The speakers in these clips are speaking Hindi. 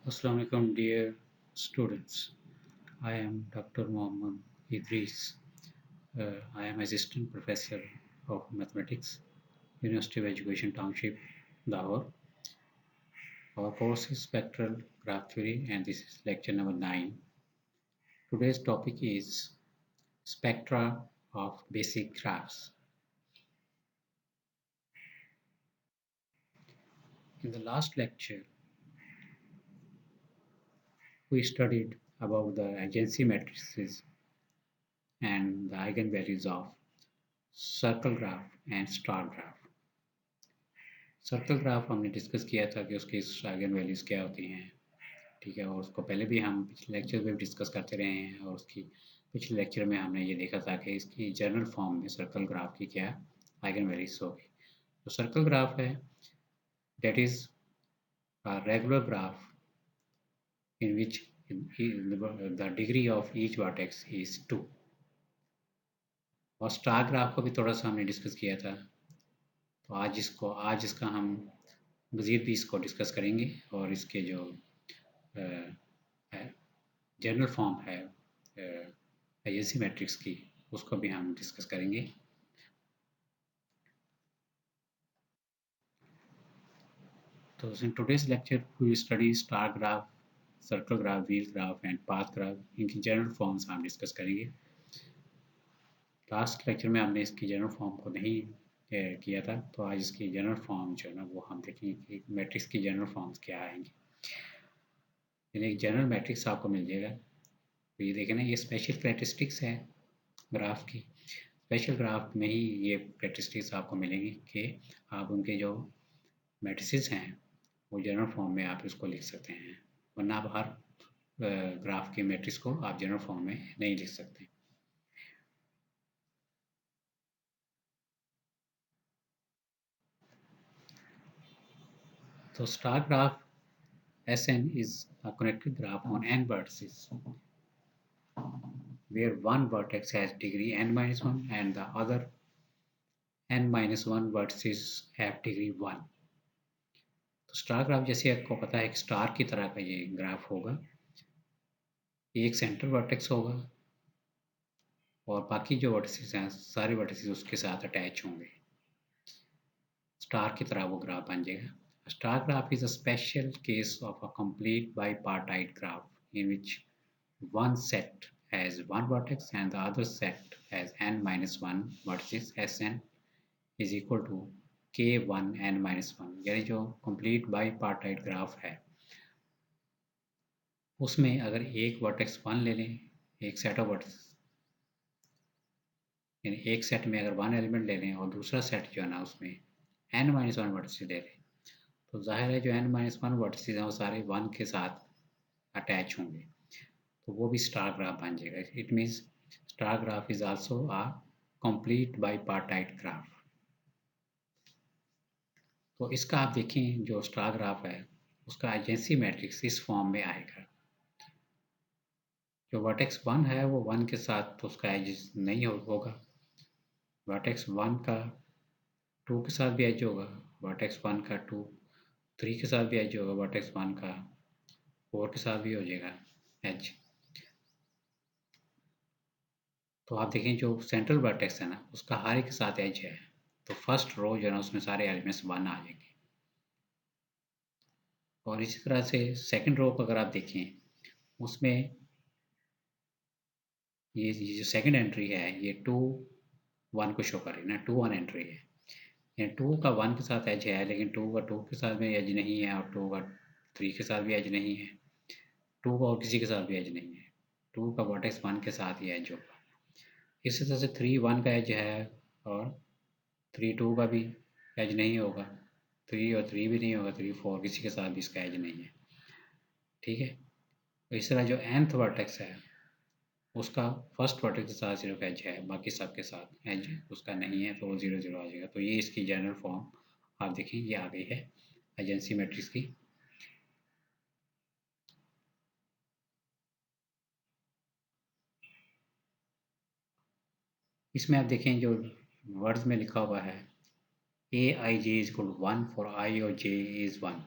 Assalamu alaikum, dear students. I am Dr. Mohammad Idris. I am Assistant Professor of Mathematics, University of Education Township, Lahore. Our course is Spectral Graph Theory, and this is lecture number 9. Today's topic is Spectra of Basic Graphs. In the last lecture, we studied about the agency matrices and the eigenvalues of circle graph and star graph. Circle graph हमने डिस्कस किया था कि उसकी आइगन वैल्यूज क्या होती हैं, ठीक है। और उसको पहले भी हम पिछले लेक्चर में डिस्कस करते रहे हैं और उसकी पिछले लेक्चर में हमने ये देखा था कि इसकी जनरल फॉर्म में सर्कल ग्राफ की क्या आइगन वैल्यूज होगी। तो सर्कल ग्राफ है that is a regular graph in which the degree of each vertex is 2। और स्टार ग्राफ को भी थोड़ा सा हमने डिस्कस किया था, तो आज इसका हम मज़ीद भी इसको डिस्कस करेंगे और इसके जो जनरल फॉर्म है एजेंसी मैट्रिक्स की, उसको भी हम डिस्कस करेंगे। तो in today's lecture we study star graph, circle graph, wheel graph and path graph. इनकी जनरल फॉर्म्स हम डिस्कस करेंगे। लास्ट लेक्चर में हमने इसकी जनरल फॉर्म को नहीं किया था, तो आज इसकी जनरल फॉर्म जो है ना वो हम देखेंगे कि मैट्रिक्स की जनरल फॉर्म्स क्या आएंगी। यानी एक जनरल मैट्रिक्स आपको मिल जाएगा। तो ये देखें ना, ये स्पेशल कैरेक्टरिस्टिक्स है ग्राफ की। स्पेशल ग्राफ में ही ये कैरेक्टरिस्टिक्स आपको मिलेंगी कि आप उनके जो मैट्रिसेस हैं वो जनरल फॉर्म में आप इसको लिख सकते हैं, वरना आप हर ग्राफ के मैट्रिक्स को आप जनरल फॉर्म में नहीं लिख सकते। तो star graph Sn is a connected graph on n vertices where one vertex has degree n minus 1 and the other n minus 1 vertices have degree 1। तो स्टार ग्राफ जैसे आपको पता है कि स्टार की तरह का ये ग्राफ होगा। एक सेंटर वर्टेक्स होगा और बाकी जो वर्टिसेस हैं सारे वर्टिसेस उसके साथ अटैच होंगे। स्टार की तरह वो ग्राफ बन जाएगा। Star graph is a special case of a complete bipartite graph in which one set has one vertex and the other set has n minus 1 vertices। Sn is equal to k1 n minus 1। यानी जो कंप्लीट बाइपार्टाइट ग्राफ है उसमें अगर एक वर्टेक्स 1 ले लें, एक सेट ऑफ वर्टेक्स, यानी एक सेट में अगर 1 एलिमेंट ले लें और दूसरा सेट जो है ना उसमें n माइनस 1 वर्टिसेस ले लें, तो जाहिर है जो n माइनस 1 वर्टिसेस हैं वो सारे 1 के साथ अटैच होंगे, तो वो भी स्टार ग्राफ बन जाएगा। It means star graph is also a complete bipartite graph. तो इसका आप देखें जो स्टार ग्राफ है उसका एजेंसी मैट्रिक्स इस फॉर्म में आएगा। जो वर्टेक्स 1 है वो 1 के साथ तो उसका एज नहीं होगा, वर्टेक्स 1 का 2 के साथ भी एज होगा, वर्टेक्स 1 का 2 3 के साथ भी एज होगा, वर्टेक्स 1 का 4 के साथ भी हो जाएगा एज। तो आप देखें जो सेंट्रल वर्टेक्स है ना उसका हर एक के साथ एज है, तो फर्स्ट रो जो है ना उसमें सारे एलिमेंट्स 1 आ जाएंगे। और इसी तरह से सेकंड रो को अगर आप देखें उसमें ये जो सेकंड एंट्री है ये 2 1 को शो कर रही है ना, 2 1 एंट्री है। ये 2 का 1 के साथ एज है लेकिन 2 का 2 के साथ भी एज नहीं है और 2 का 3 के साथ भी एज नहीं है, 2 का और किसी के साथ भी एज नहीं है, 2 का वर्टेक्स 1 के साथ ही एज होगा। इसी तरह से 3 1 का एज है और 3 2 का भी एज नहीं होगा, 3 और 3 भी नहीं होगा, 3 4 किसी के साथ भी इसका एज नहीं है, ठीक है। तो इस तरह जो nth वर्टेक्स है उसका फर्स्ट वर्टेक्स के साथ सिर्फ एज है, बाकी सब के साथ एज उसका नहीं है, तो वो 0 0 आ जाएगा। तो ये इसकी जनरल फॉर्म आप देखें ये आ गई है एजेंसी मैट्रिक्स की। इसमें आप देखें जो वर्ड्स में लिखा हुआ है A I J is equal to 1 for I और जे इज 1।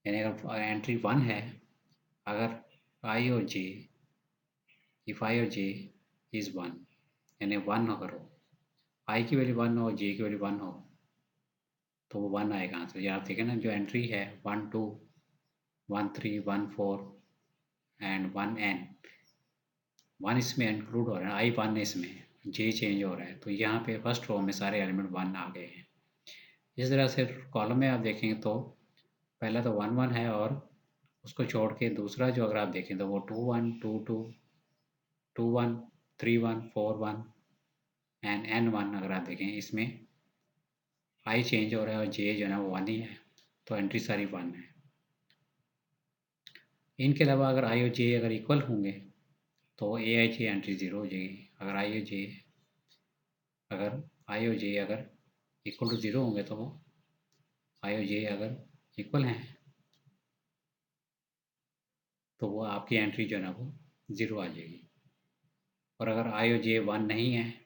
यानी अगर एंट्री 1 है, अगर आई और जे, इफ़ आई और जे इज़ 1, यानी 1 अगर हो, आई की वैल्यू 1 हो, जे की वैल्यू 1 हो, तो वो 1 आएगा आंसर। ये आप देखें ना, जो एंट्री है 1 2 1 3 1 4 एंड 1 एन, 1 इसमें इंक्लूड हो रहा है, आई 1 है इसमें, जे चेंज हो रहा है, तो यहाँ पे फर्स्ट रो में सारे एलिमेंट 1 आ गए हैं। इस तरह से कॉलम में आप देखेंगे तो पहला तो 1 1 है, और उसको छोड़ के दूसरा जो अगर आप देखें तो वो 2 1 2 2 2 1 3 1 4 1 एंड एन 1 अगर आप देखें, इसमें आई चेंज हो रहा है और जे जो है ना वो 1 ही है, तो एंट्री सारी 1 है। इनके अलावा अगर आई और जे अगर इक्वल होंगे तो ए आई जे एंट्री 0 हो जाएगी। अगर आई और जे अगर इक्वल टू 0 होंगे तो वो आई और जे अगर इक्वल हैं तो वो आपकी एंट्री जो है ना वो 0 आ जाएगी। और अगर आई और जे 1 नहीं है,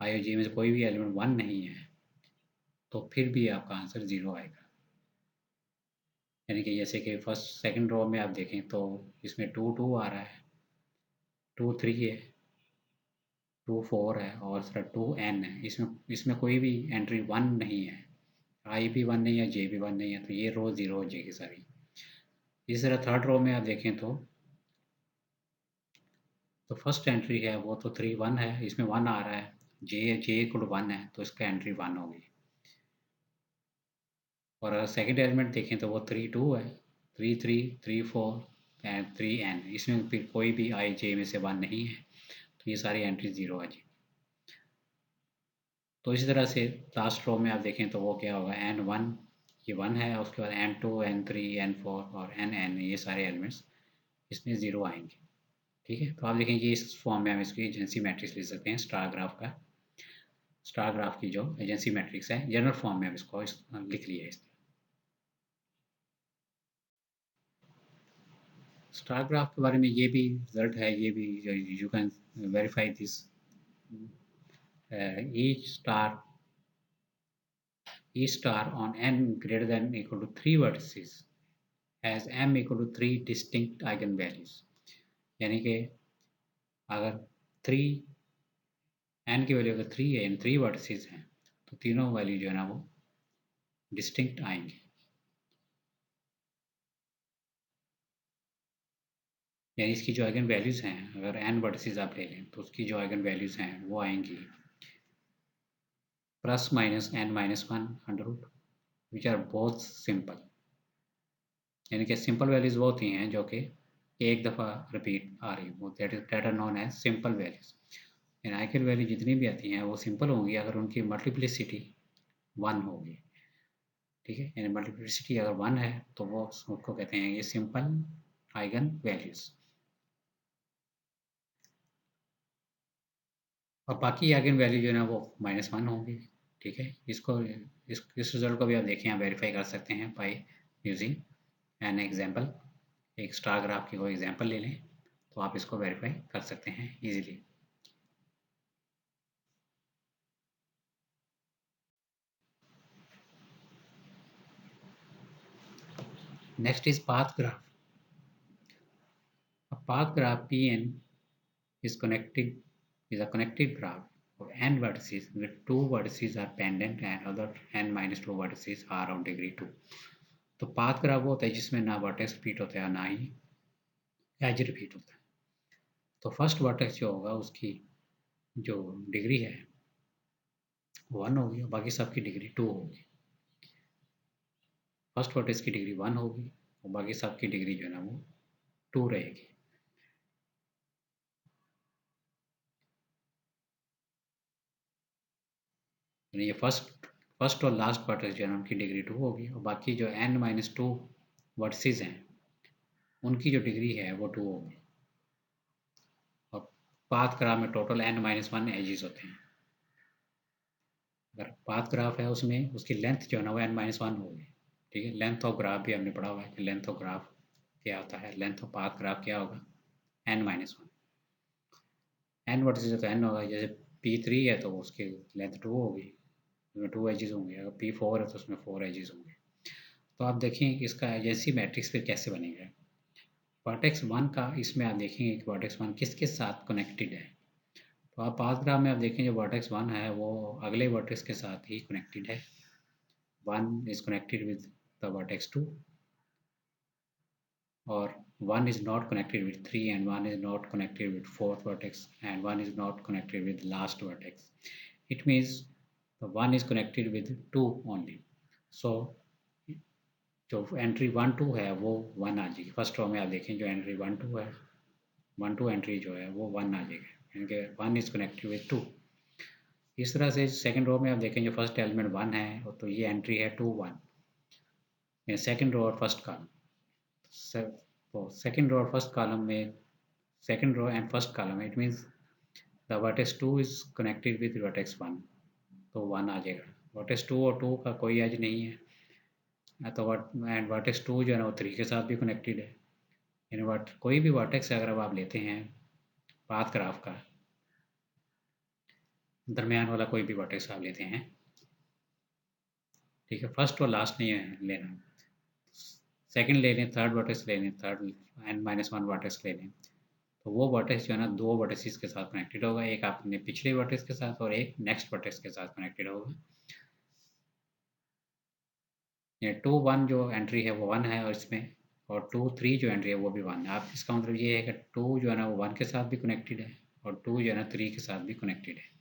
आई और जे में से कोई भी एलिमेंट 1 नहीं है, तो फिर भी आपका आंसर 0 आएगा। यानी कि जैसे कि फर्स्ट सेकंड रो में आप देखें तो इसमें 2 2 आ रहा है, 2 3 है, 2 4 है, और फिर 2 n है। इसमें इसमें कोई भी एंट्री 1 नहीं है, आई भी 1 नहीं है, जे भी 1 नहीं है, तो ये रो 0 हो जाएगी सारी। इस तरह थर्ड रो में आप देखें तो फर्स्ट एंट्री है वो तो 3 1 है, इसमें 1 आ रहा है, जे जे इक्वल 1 है, तो इसका एंट्री 1 होगी। और अगर सेकेंड एलिमेंट देखें तो वो 3 2 है, 3 3 3 4 एंड 3 n, इसमें फिर कोई भी आई जे में से 1 नहीं है, तो ये सारी एंट्री 0 आ जाएगी। तो इसी तरह से लास्ट रो में आप देखें तो वो क्या होगा, एन 1, ये 1 है, उसके बाद एन 2 एन 3 एन 4 और एन एन, ये सारे एलिमेंट्स इसमें 0 आएंगे। ठीक है, तो आप देखें इस फॉर्म में हम इसकी एजेंसी मैट्रिक्स लिख सकते हैं, स्टार ग्राफ की जो एजेंसी मैट्रिक्स है, जनरल फॉर्म में हम इसको लिख लिया है। स्टार ग्राफ के बारे में ये भी रिजल्ट है, ये भी you can verify this, each star on n greater than equal to 3 vertices has m equal to 3 distinct eigenvalues। यानी कि अगर 3 n की वैल्यू अगर 3 है, यानी 3 वर्टिसेस हैं, तो तीनों वैल्यू जो है ना वो डिस्टिंक्ट आएंगे। यानी इसकी जो आइगन वैल्यूज़ हैं, अगर n वर्टिसेस आप ले लें तो उसकी जो आइगन वैल्यूज़ हैं वो आएंगी plus minus n minus 1 under root, which are both simple. यानी कि सिंपल वैल्यूज़ वो होती हैं जो कि एक दफ़ा रिपीट आ रही वो, that are known as simple values. यानी आइगन वैल्यू जितनी भी आती हैं वो सिंपल होंगी अगर उनकी मल्टीप्लिसिटी 1 होगी। ठीक है, यानी मल्टीप्लिसिटी अगर 1 है तो वो उसको कहते हैं ये सिंपल आइगन वैल्यूज़। और बाकी आइगन वैल्यू जो है ना वो -1 होंगी। ठीक है, इस रिजल्ट को भी आप देखें, आप वेरीफाई कर सकते हैं बाई यूजिंग एन एग्जाम्पल। एक स्टार ग्राफ की कोई एग्जाम्पल ले लें तो आप इसको वेरीफाई कर सकते हैं easily. Next is path graph. A path graph Pn is a connected graph of n vertices where 2 vertices are pendant and other n minus 2 vertices are of degree 2। तो पाथ ग्राफ वो होता है जिसमें ना वर्टेक्स रिपीट होता है ना ही एज रिपीट होता है। तो फर्स्ट वर्टेक्स जो होगा उसकी जो डिग्री है 1 होगी और बाकी सबकी डिग्री 2 होगी। फर्स्ट वर्टेक्स की डिग्री 1 होगी और बाकी सबकी डिग्री जो है ना वो 2 रहेगी। यानी ये फर्स्ट और लास्ट वर्टेक्स जो है ना उनकी डिग्री 2 होगी और बाकी जो n माइनस 2 वर्टिसेस हैं उनकी जो डिग्री है वो 2 होगी। और पाथ ग्राफ में टोटल n माइनस 1 एजेस होते हैं। अगर पाथ ग्राफ है उसमें उसकी लेंथ जो है ना वो n माइनस 1 होगी। ठीक है, लेंथ ऑफ ग्राफ भी हमने पढ़ा हुआ है कि लेंथ ऑफ ग्राफ क्या होता है, लेंथ ऑफ पाथ ग्राफ क्या होगा, n माइनस 1। n वर्टिसेस है तो n होगा, जैसे P3 है तो उसकी लेंथ 2 होगी, उसमें 2 एजेस होंगे। अगर P4 है तो उसमें 4 एजेस होंगे। तो आप देखें इसका एजेंसी मैट्रिक्स फिर कैसे बनेगा। वर्टेक्स 1 का इसमें आप देखेंगे कि वर्टेक्स 1 किसके साथ कनेक्टेड है। तो आप पाथ ग्राफ में आप देखें जो वर्टेक्स 1 है वो अगले वर्टेक्स के साथ ही कनेक्टेड है। 1 is connected with the vertex 2, or 1 is not connected with 3, and 1 is not connected with fourth vertex, and 1 is not connected with last vertex. It means the 1 is connected with 2 only. So जो एंट्री 1 2 है वो 1 आ जाएगी। फर्स्ट रो में आप देखें जो एंट्री 1 2 है, 1 2 एंट्री जो है वो 1 आ जाएगी, यानी कि 1 इज कनेक्टेड विद 2। इस तरह से सेकंड रो में आप देखें जो फर्स्ट एलिमेंट 1 है तो ये एंट्री है 2 1, सेकंड रो और फर्स्ट कॉलम। तो सेकंड रो और फर्स्ट कॉलम में, second row and first column, it means the vertex 2 is connected with vertex 1, तो 1 आ जाएगा। वर्टेक्स 2 और 2 का कोई एज नहीं है तो एंड वर्टेक्स 2 जो है ना वो 3 के साथ भी कनेक्टेड है। यानी कोई भी वर्टेक्स अगर आप लेते हैं पाथ ग्राफ का, दरमियान वाला कोई भी वर्टेक्स आप लेते हैं, ठीक है, फर्स्ट और लास्ट नहीं है लेना, सेकंड ले लें, थर्ड वर्टेक्स ले लें, थर्ड n-1 वर्टेक्स ले लें, तो वो वर्टेक्स जो है ना दो वर्टेक्स के साथ कनेक्टेड होगा, एक अपने पिछले वर्टेक्स के साथ और एक नेक्स्ट वर्टेक्स के साथ कनेक्टेड होगा। ये 2 1 जो एंट्री है वो 1 है और इसमें, और 2 3 जो एंट्री है वो भी 1 है। आप इसका मतलब ये है कि 2 जो है ना वो 1 के साथ भी कनेक्टेड है और 2 जो है ना 3 के साथ भी कनेक्टेड है।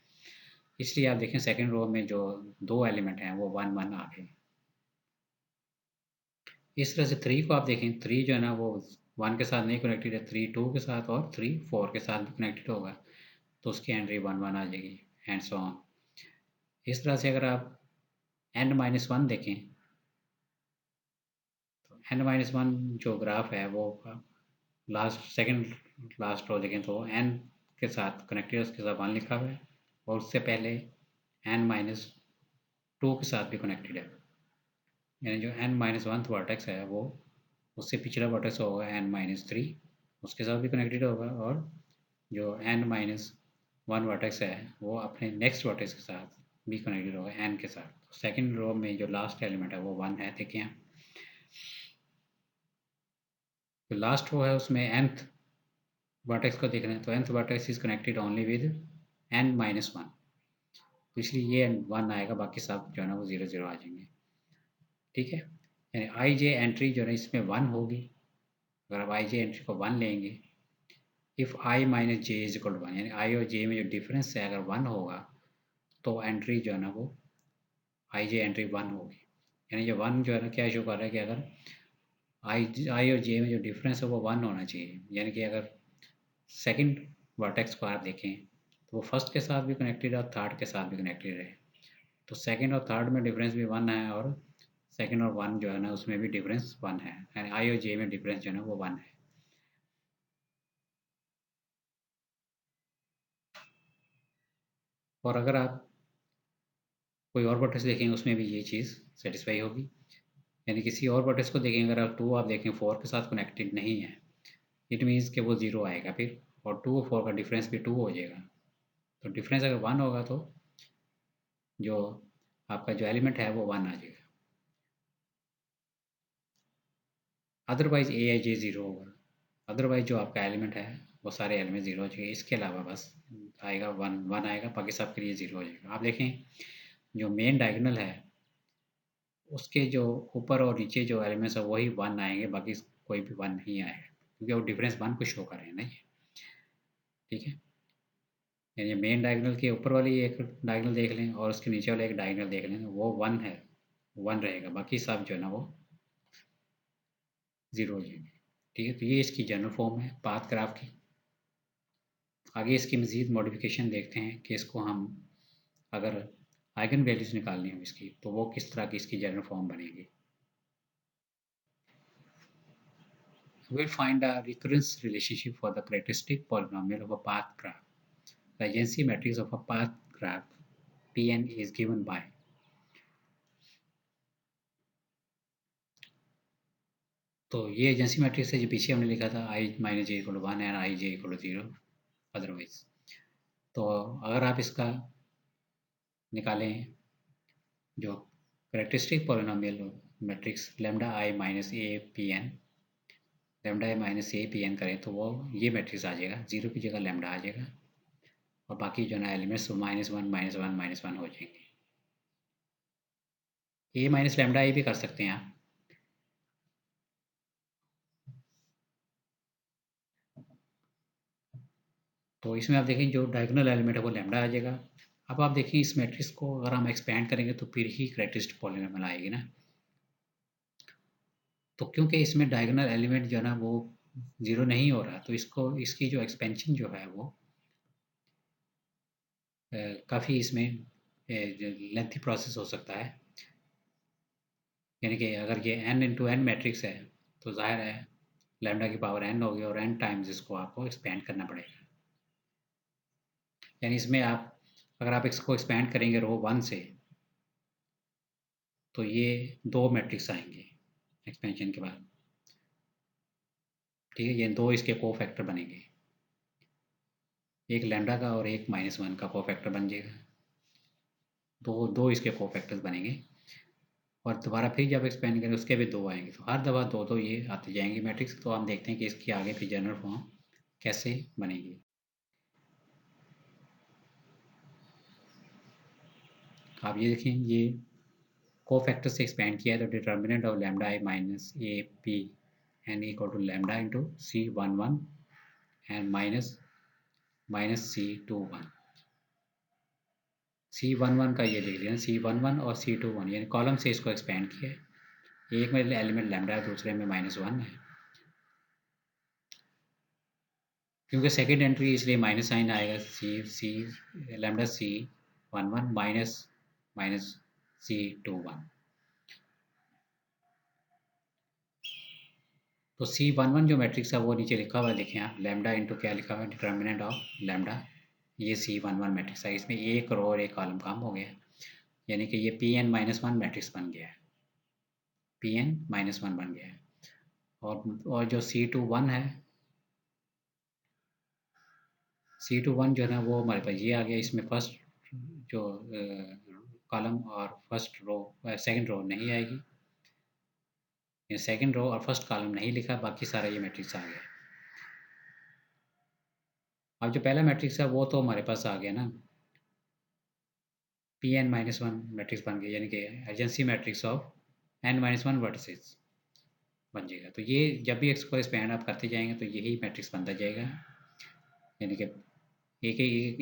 इसलिए आप देखें सेकंड रो में जो दो एलिमेंट हैं वो 1 1 आ गए। इस तरह से 3 को आप देखें, 3 जो है ना वो 1 के साथ नहीं कनेक्टेड है, 3 2 के साथ और 3 4 के साथ भी कनेक्टेड होगा, तो उसकी एंट्री 1 1 आ जाएगी एंड सो ऑन। इस तरह से अगर आप n-1 देखें तो n-1 जो ग्राफ है वो लास्ट सेकंड लास्ट रो देखें तो n के साथ कनेक्टेड, उसके साथ 1 लिखा हुआ है, और उससे पहले n-2 के साथ भी कनेक्टेड है, यानी जो n-1 वर्टेक्स है वो उससे पिछला वर्टेक्स होगा n-3, उसके साथ भी कनेक्टेड होगा, और जो n-1 वर्टेक्स है वो अपने नेक्स्ट वर्टेक्स के साथ भी कनेक्टेड होगा n के साथ। सेकंड रो में जो लास्ट एलिमेंट है वो 1 है, देखिए यहाँ जो लास्ट रो है उसमें nth वर्टेक्स को देख रहे हैं तो nth vertex is connected only with n-1, तो इसलिए ये 1 आएगा, बाकी सब जो है ना वो 0 0 आ जाएंगे, ठीक है। यानी आई जे एंट्री जो है इसमें 1 होगी। अगर आप आई जे एंट्री को 1 लेंगे, if i minus j is equal to 1, यानी आई और जे में जो डिफरेंस है अगर 1 होगा तो एंट्री जो है ना वो आई जे एंट्री 1 होगी। यानी जो 1 जो है ना क्या शो कर रहा है कि अगर आई और जे में जो डिफरेंस है वो 1 होना चाहिए, यानी कि अगर सेकंड वर्टेक्स को आप देखें तो वो फर्स्ट के साथ भी कनेक्टेड है और थर्ड के साथ भी कनेक्टेड है, तो सेकंड और थर्ड में डिफरेंस भी 1 है और सेकंड और 1 जो है ना उसमें भी डिफरेंस 1 है, यानी आई और जे में डिफरेंस जो है ना वो 1 है। और अगर आप कोई और वर्टेक्स देखेंगे उसमें भी ये चीज़ सेटिस्फाई होगी, यानी किसी और वर्टेक्स को देखेंगे, अगर आप 2 आप देखें 4 के साथ कनेक्टेड नहीं है, इट मीन्स कि वो 0 आएगा फिर, और 2 और 4 का डिफरेंस भी 2 हो जाएगा, तो डिफरेंस अगर 1 होगा तो जो आपका जो एलिमेंट है वो 1 आ जाएगा, अदरवाइज ए आई जे 0 होगा। अदरवाइज जो आपका एलिमेंट है वो सारे एलिमेंट 0 हो जाएंगे, इसके अलावा बस आएगा 1 1 आएगा, बाकी सब के लिए 0 हो जाएगा। आप देखें जो मेन डायगोनल है उसके जो ऊपर और नीचे जो एलिमेंट्स है वही 1 आएंगे, बाकी कोई भी 1 नहीं आएगा, क्योंकि वो डिफरेंस 1 को शो कर रहे हैं ना ये, ठीक है। यानी मेन डायगोनल के ऊपर वाली एक डायगोनल देख लें और उसके नीचे वाला एक डायगोनल देख लें, वो 1 है, 1 रहेगा, बाकी सब जो है ना वो 0 हो जाएंगे, ठीक है। तो ये इसकी जनरल फॉर्म है पाथ ग्राफ की। आगे इसकी मज़ीद मॉडिफिकेशन देखते हैं कि इसको हम अगर आइगन वैल्यूज़ निकालनी हो इसकी तो वो किस तरह की इसकी जनरल फॉर्म बनेगी। We'll find a recurrence relationship for the characteristic polynomial of a path graph. The agency matrix of a path graph Pn is given by, तो ये एजेंसी मैट्रिक्स है जो पीछे हमने लिखा था I minus J equal to 1 and I J equal to 0 otherwise. तो अगर आप इसका निकालें जो characteristic polynomial matrix lambda I minus A P N, lambda I minus A P N करें तो वो ये मैट्रिक्स आ जाएगा, 0 की जगह लेमडा आ जाएगा और बाकी जो ना एलिमेंट्स -1 -1 हो जाएंगे। ए माइनस लेमडा ए भी कर सकते हैं आप। तो इसमें आप देखें जो डायगोनल एलिमेंट है वो लेमडा आ जाएगा। अब आप देखिए इस मैट्रिक्स को अगर हम एक्सपेंड करेंगे तो फिर ही कैरेक्टरिस्टिक पॉलीनॉमियल आएगी ना। तो क्योंकि इसमें डायगोनल एलिमेंट जो है ना वो 0 नहीं हो रहा, तो इसको इसकी जो एक्सपेंशन जो है वो काफ़ी इसमें लेंथी प्रोसेस हो सकता है। यानी कि अगर ये n इंटू एन मैट्रिक्स है तो जाहिर है लैम्डा की पावर n होगी और n टाइम्स इसको आपको एक्सपेंड करना पड़ेगा। यानी इसमें आप अगर आप इसको एक्सपेंड करेंगे रो 1 से तो ये 2 मैट्रिक्स आएंगे एक्सपेंशन के बाद, ठीक है। ये 2 इसके को फैक्टर बनेंगे, एक लैम्डा का और एक -1 का को फैक्टर बन जाएगा। दो इसके को फैक्टर्स बनेंगे और दोबारा फिर जब एक्सपेंड करें उसके भी 2 आएंगे, तो हर दफ़ा 2 ये आते जाएंगे मैट्रिक्स। तो हम देखते हैं कि इसकी आगे फिर जनरल फॉर्म कैसे बनेगी। आप ये देखें, ये को फैक्टर से एक्सपेंड किया है तो determinant of lambda I minus A P N equal to lambda into C11 and minus C21। C11 का ये लिख लिया, C11 और C21 यानी कॉलम से इसको एक्सपेंड किया है। एक में एलिमेंट लैम्डा है, दूसरे में -1 है। क्योंकि सेकेंड एंट्री इसलिए माइनस साइन आएगा, सी लैम्डा C11 माइनस C21। तो C11 जो मैट्रिक्स है वो नीचे लिखा हुआ है, देखें आप, लैम्डा इंटू क्या लिखा हुआ है, डिटर्मिनेंट ऑफ लैम्डा। ये C11 मैट्रिक्स है, इसमें एक रो और एक कॉलम काम हो गया, यानी कि ये Pn-1 मैट्रिक्स बन गया है, Pn-1 बन गया है। और जो C21 है, C21 जो है ना वो हमारे पास ये आ गया। इसमें फर्स्ट जो कॉलम और फर्स्ट रो सेकंड रो नहीं आएगी, ये सेकंड रो और फर्स्ट कॉलम नहीं लिखा, बाकी सारा ये मैट्रिक्स आ गया। अब जो पहला मैट्रिक्स है वो तो हमारे पास आ गया ना, Pn-1 मैट्रिक्स बन गया, यानी कि agency matrix of n-1 vertices बन जाएगा। तो ये जब भी इसको एक्सपेंड आप करते जाएंगे तो यही मैट्रिक्स बनता जाएगा, यानी कि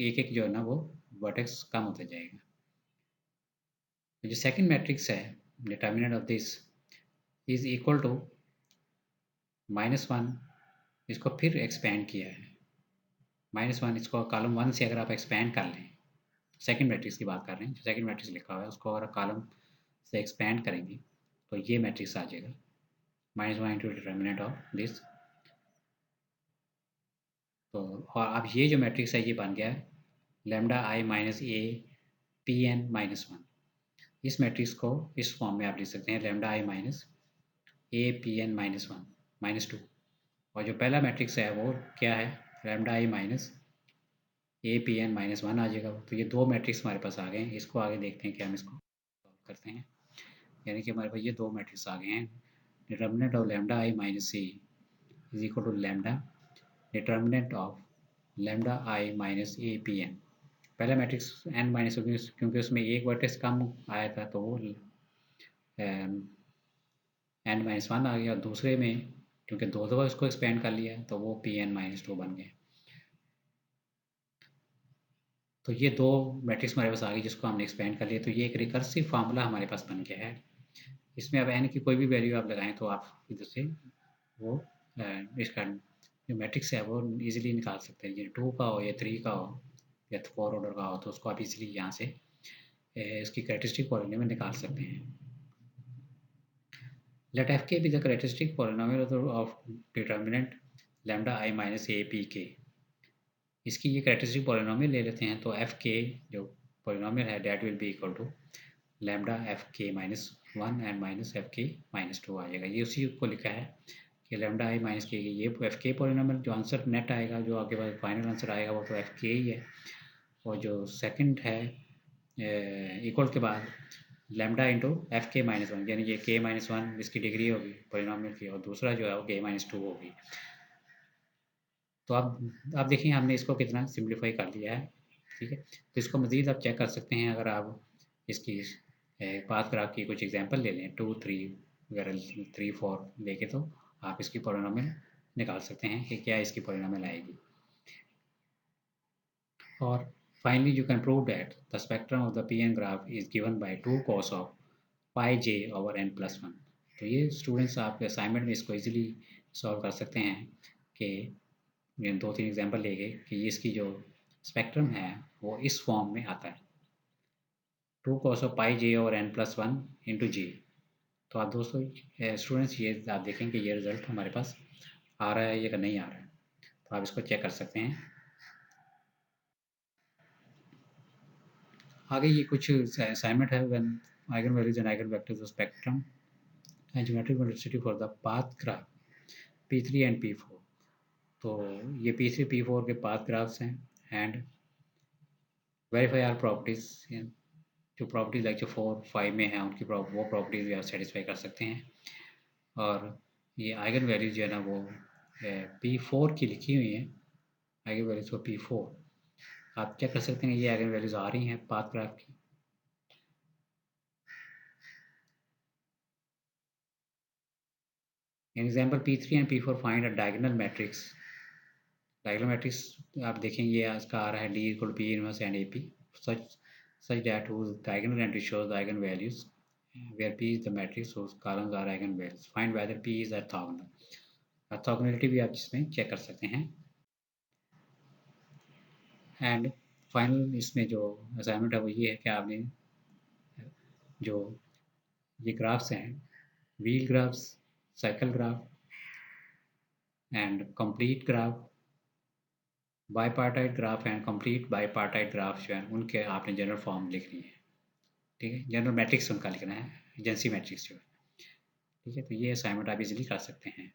एक जो है ना वो वर्टेक्स कम होता जाएगा। तो जो सेकंड मैट्रिक्स है, determinant of this is equal to -1, इसको फिर एक्सपेंड किया है, -1 इसको कॉलम 1 से अगर आप एक्सपेंड कर लें, सेकंड मैट्रिक्स की बात कर रहे हैं, जो सेकंड मैट्रिक्स लिखा हुआ है उसको अगर कॉलम से एक्सपेंड करेंगे तो ये मैट्रिक्स आ जाएगा, -1 इंटू डिटर्मिनेंट ऑफ दिस। तो और अब ये जो मैट्रिक्स है ये बन गया है lambda I minus A Pn-1। इस मैट्रिक्स को इस फॉर्म में आप लिख सकते हैं, lambda I minus A Pn-1 -2। और जो पहला मैट्रिक्स है वो क्या है, lambda I minus A Pn-1 आ जाएगा। तो ये 2 मैट्रिक्स हमारे पास आ गए हैं। इसको आगे देखते हैं कि हम इसको सॉल्व करते हैं। यानी कि हमारे पास ये 2 मैट्रिक्स आ गए हैं, determinant of lambda I minus A is equal to lambda determinant of lambda I minus A Pn। पहला मैट्रिक्स n-, क्योंकि उसमें एक वर्टेक्स कम आया था तो वो n-1 आ गया, और दूसरे में क्योंकि 2 दफ़ा उसको एक्सपेंड कर लिया तो वो Pn-2 बन गए। तो ये 2 मैट्रिक्स हमारे पास आ गई जिसको हमने एक्सपेंड कर लिया। तो ये एक रिकर्सिव फार्मूला हमारे पास बन गया है। इसमें अब n की कोई भी वैल्यू आप लगाएं तो आप इधर से वो इसका जो मैट्रिक्स है वो इजीली निकाल सकते हैं। ये 2 का हो या 3 का हो या 4 ऑर्डर का हो तो उसको आप इजीली यहाँ से इसकी कैरेक्टरिस्टिक पॉलिनॉमियल निकाल सकते हैं। Let fk be the characteristic polynomial of determinant lambda I minus a p k। इसकी ये कैरेक्टरिस्टिक पॉलिनॉमियल ले लेते हैं तो एफ के जो पॉलिनॉमियल है that will be equal to lambda -1 and -2 आ जाएगा। ये उसी को लिखा है कि लैम्डा आई माइनस के, ये एफ के पॉलिनॉमियल जो आंसर नेट आएगा, जो आपके पास फाइनल आंसर आएगा वो तो एफ के ही है। और जो सेकंड है इक्वल के बाद लैम्डा इंटू एफ के माइनस वन, यानी ये के माइनस वन इसकी डिग्री होगी पोलिनोमियल की, और दूसरा जो है वो के माइनस टू होगी। तो आप देखिए हमने इसको कितना सिंप्लीफाई कर लिया है, ठीक है। तो इसको मज़ीद आप चेक कर सकते हैं, अगर आप इसकी पाथ ग्राफ की कुछ एग्जांपल ले लें, 2, 3 वगैरह, 3, 4 लेके, तो आप इसकी पोलिनोमियल निकाल सकते हैं कि क्या इसकी पोलिनोमियल आएगी। और finally you can prove that the spectrum of the PN graph is given by 2 cos of pi j over n plus 1। तो ये स्टूडेंट्स आपके असाइनमेंट में इसको इजीली सॉल्व कर सकते हैं कि ये 2-3 एग्जांपल लेके कि इसकी जो स्पेक्ट्रम है वो इस फॉर्म में आता है, 2 cos of pi j over n plus 1 into जी। तो आप दोस्तों स्टूडेंट्स ये आप देखें कि ये रिज़ल्ट हमारे पास आ रहा है या नहीं आ रहा है, तो आप इसको चेक कर सकते हैं। आगे ये कुछ असाइनमेंट है, when eigen values and eigen vectors of spectrum and geometric multiplicity for the path graph P3 and P4। तो ये P3 P4 के पाथ ग्राफ्स हैं, एंड वेरीफाई आर प्रॉपर्टीज, जो प्रॉपर्टीज लाइक जो 4, 5 में है उनकी वो प्रॉपर्टीज भी आप सेटिस्फाई कर सकते हैं। और ये आइगन वैल्यूज जो है ना वो P4 की लिखी हुई है, आइगन वैल्यूज फॉर P4 आप चेक कर सकते हैं, ये आइगन वैल्यूज आ रही हैं पाथ ग्राफ की। In example P3 and P4 find a diagonal matrix। diagonal matrix आप देखेंगे ये इसका आ रहा है D equal to P inverse and AP such that whose diagonal entry shows the eigenvalues where P is the matrix whose columns are eigenvalues। Find whether P is orthogonal। orthogonality भी आप इसमें चेक कर सकते हैं। एंड फाइनल इसमें जो असाइनमेंट है वो ये है कि आपने जो ये ग्राफ्स हैं, wheel graphs, cycle graph and complete graph, bipartite graph and complete bipartite graph जो है उनके आपने जनरल फॉर्म लिखनी है, ठीक है। जनरल मैट्रिक्स उनका लिखना है, एजेंसी मैट्रिक्स जो है, ठीक है। तो ये असाइनमेंट आप इजीली कर सकते हैं।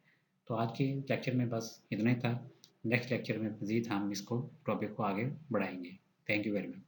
तो आज के लेक्चर में बस इतना ही था। नेक्स्ट लेक्चर में मज़ीद हम इसको टॉपिक को आगे बढ़ाएंगे। Thank you very much.